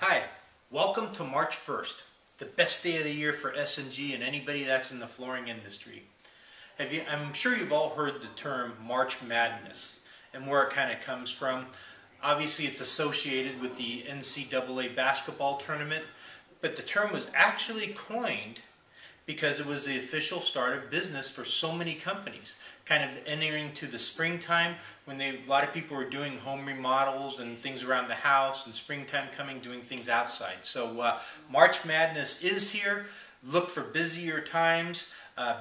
Hi, welcome to March 1st, the best day of the year for S&G and anybody that's in the flooring industry. I'm sure you've all heard the term March Madness and where it kind of comes from. Obviously it's associated with the NCAA basketball tournament, but the term was actually coined because it was the official start of business for so many companies, kind of entering to the springtime when a lot of people were doing home remodels and things around the house, and springtime coming, doing things outside. So March Madness is here. Look for busier times.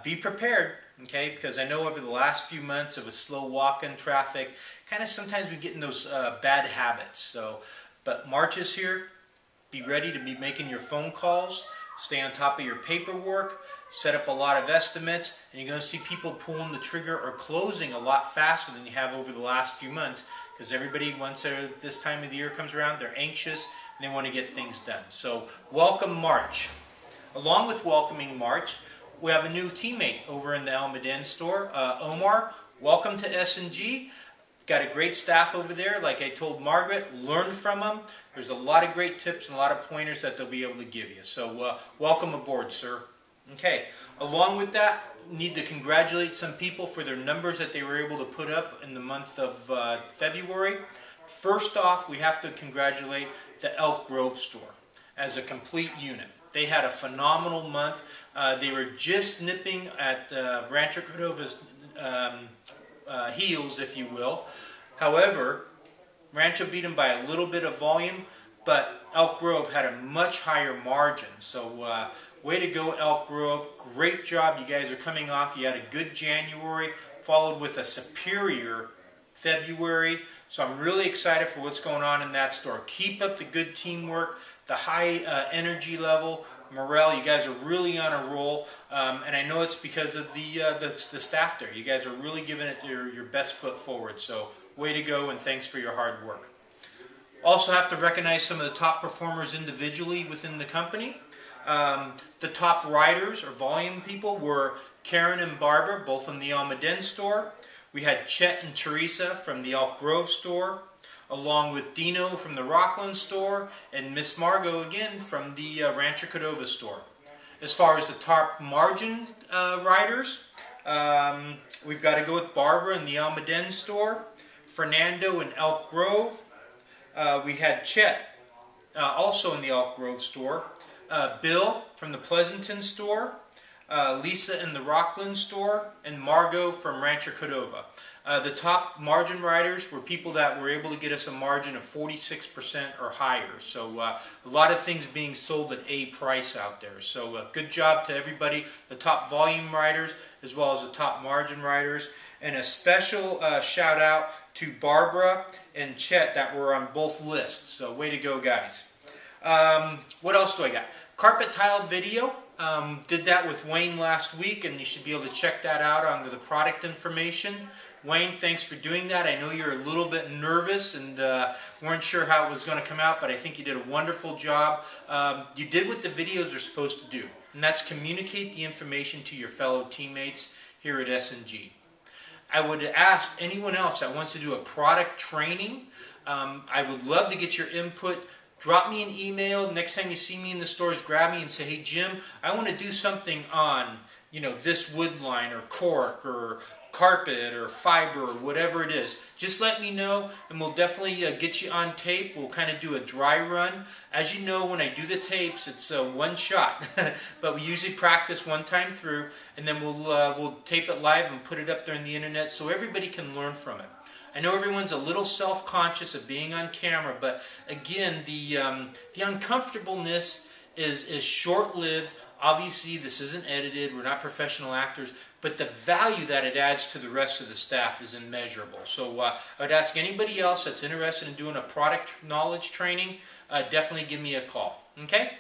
Be prepared, okay, because I know over the last few months of a slow walk-in traffic, kind of sometimes we get in those bad habits. But March is here. Be ready to be making your phone calls. Stay on top of your paperwork, set up a lot of estimates, and you're going to see people pulling the trigger or closing a lot faster than you have over the last few months, because everybody, once this time of the year comes around, they're anxious and they want to get things done. So welcome March. Along with welcoming March, we have a new teammate over in the Almaden store, Omar. Welcome to S&G. Got a great staff over there. Like I told Margaret, learn from them. There's a lot of great tips and a lot of pointers that they'll be able to give you. So welcome aboard, sir. Okay, along with that, need to congratulate some people for their numbers that they were able to put up in the month of February. First off, we have to congratulate the Elk Grove store as a complete unit. They had a phenomenal month. They were just nipping at Rancho Cordova's heels, if you will. However, Rancho beat them by a little bit of volume, but Elk Grove had a much higher margin. So way to go, Elk Grove. Great job. You guys are coming off. You had a good January, followed with a superior February. So I'm really excited for what's going on in that store. Keep up the good teamwork, the high energy level, morale. You guys are really on a roll, and I know it's because of the staff there. You guys are really giving it your best foot forward. So way to go, and thanks for your hard work. Also have to recognize some of the top performers individually within the company. The top riders or volume people were Karen and Barbara, both from the Almaden store. We had Chet and Teresa from the Elk Grove store, along with Dino from the Rockland store, and Miss Margot again from the Rancho Cordova store. As far as the top margin riders, we've got to go with Barbara in the Almaden store, Fernando in Elk Grove. We had Chet also in the Elk Grove store, Bill from the Pleasanton store, Lisa in the Rockland store, and Margot from Rancho Cordova. The top margin riders were people that were able to get us a margin of 46% or higher. So a lot of things being sold at a price out there. So good job to everybody, the top volume riders as well as the top margin riders. And a special shout out to Barbara and Chet that were on both lists. So way to go, guys. What else do I got? Carpet tile video. Did that with Wayne last week, and you should be able to check that out under the product information. Wayne, thanks for doing that. I know you're a little bit nervous and weren't sure how it was going to come out, but I think you did a wonderful job. You did what the videos are supposed to do, and that's communicate the information to your fellow teammates here at S&G. I would ask anyone else that wants to do a product training, I would love to get your input. Drop me an email. Next time you see me in the stores, grab me and say, hey Jim, I want to do something on, this wood line or cork or carpet or fiber or whatever it is. Just let me know, and we'll definitely get you on tape. We'll kind of do a dry run. As you know, when I do the tapes, it's one shot, but we usually practice one time through, and then we'll tape it live and put it up there on the internet so everybody can learn from it. I know everyone's a little self-conscious of being on camera, but again, the uncomfortableness is short-lived. Obviously, this isn't edited. We're not professional actors, but the value that it adds to the rest of the staff is immeasurable. So I would ask anybody else that's interested in doing a product knowledge training, definitely give me a call. Okay?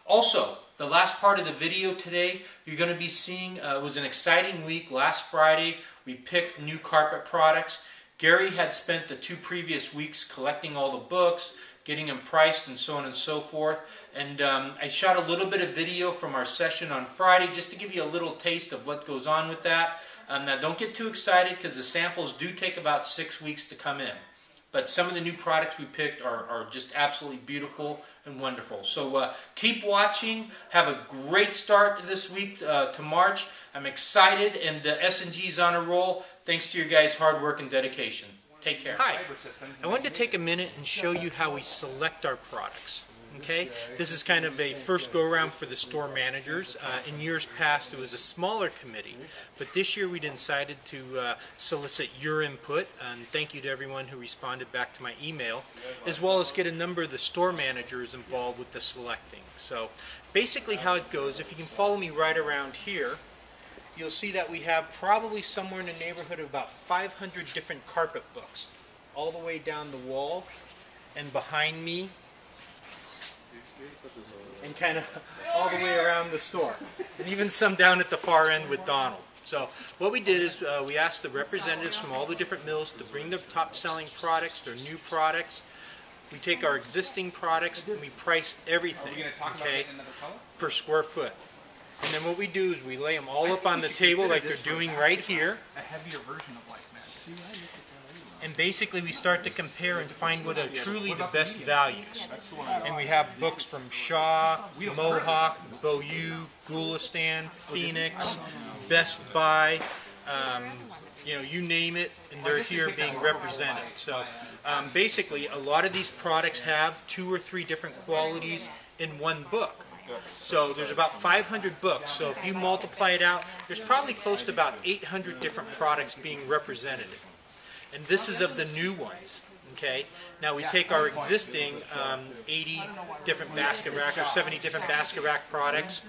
Also, the last part of the video today, you're going to be seeing, was an exciting week. Last Friday, we picked new carpet products. Gary had spent the 2 previous weeks collecting all the books, getting them priced and so on and so forth. And I shot a little bit of video from our session on Friday just to give you a little taste of what goes on with that. Now don't get too excited because the samples do take about 6 weeks to come in. But some of the new products we picked are just absolutely beautiful and wonderful. So keep watching. Have a great start this week to March. I'm excited, and S&G is on a roll thanks to your guys' hard work and dedication. Take care. Hi. I wanted to take a minute and show you how we select our products. Okay, this is kind of a first go-around for the store managers. In years past, it was a smaller committee, but this year we decided to solicit your input, and thank you to everyone who responded back to my email, as well as get a number of the store managers involved with the selecting. So basically how it goes, if you can follow me right around here, you'll see that we have probably somewhere in the neighborhood of about 500 different carpet books, all the way down the wall, and behind me, and kind of all the way around the store, and even some down at the far end with Donald. So what we did is we asked the representatives from all the different mills to bring their top selling products, their new products. We take our existing products and we price everything, okay, per square foot. And then what we do is we lay them all up on the table like they're doing right here. A heavier version of like that. And basically we start to compare and find what are truly the best values. And we have books from Shaw, Mohawk, Beaulieu, Gulistan, Phoenix, Best Buy, you know, you name it, and they're here being represented. So basically a lot of these products have 2 or 3 different qualities in one book. So there's about 500 books, so if you multiply it out, there's probably close to about 800 different products being represented. And this is of the new ones, okay? Now we take our existing 80 different basket rack or 70 different basket rack products,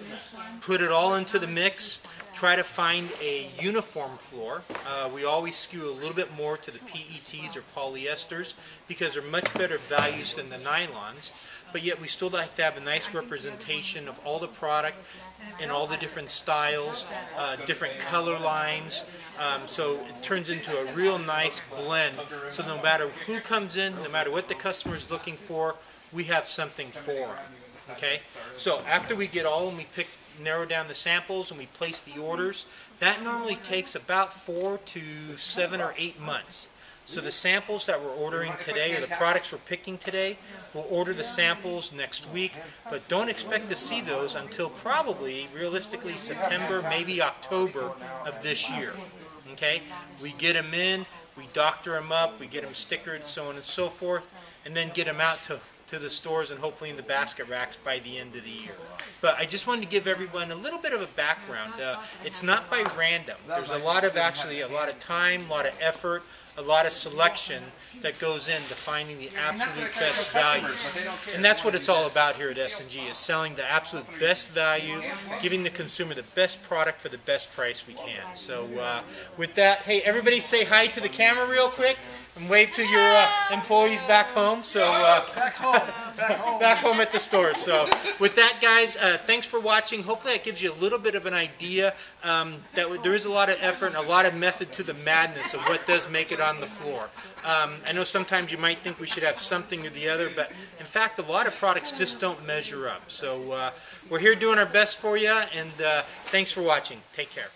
put it all into the mix, try to find a uniform floor. We always skew a little bit more to the PETs or polyesters because they're much better values than the nylons. But yet we still like to have a nice representation of all the product in all the different styles, different color lines, so it turns into a real nice blend. So no matter who comes in, no matter what the customer is looking for, we have something for them. Okay? So after we get all and we narrow down the samples and we place the orders, that normally takes about 4 to 7 or 8 months. So the samples that we're ordering today, or the products we're picking today, we'll order the samples next week, but don't expect to see those until probably, realistically, September, maybe October of this year. Okay? We get them in, we doctor them up, we get them stickered, so on and so forth, and then get them out to the stores and hopefully in the basket racks by the end of the year. But I just wanted to give everyone a little bit of a background. It's not by random. There's a lot of time, a lot of effort, a lot of selection that goes into finding the absolute best values. And that's what it's all about here at S&G, is selling the absolute best value, giving the consumer the best product for the best price we can. So with that, hey, everybody say hi to the camera real quick and wave to your employees back home. So back home at the store. So with that, guys, thanks for watching. Hopefully that gives you a little bit of an idea that there is a lot of effort and a lot of method to the madness of what does make it on the floor. I know sometimes you might think we should have something or the other, but in fact a lot of products just don't measure up. So we're here doing our best for you, and thanks for watching. Take care.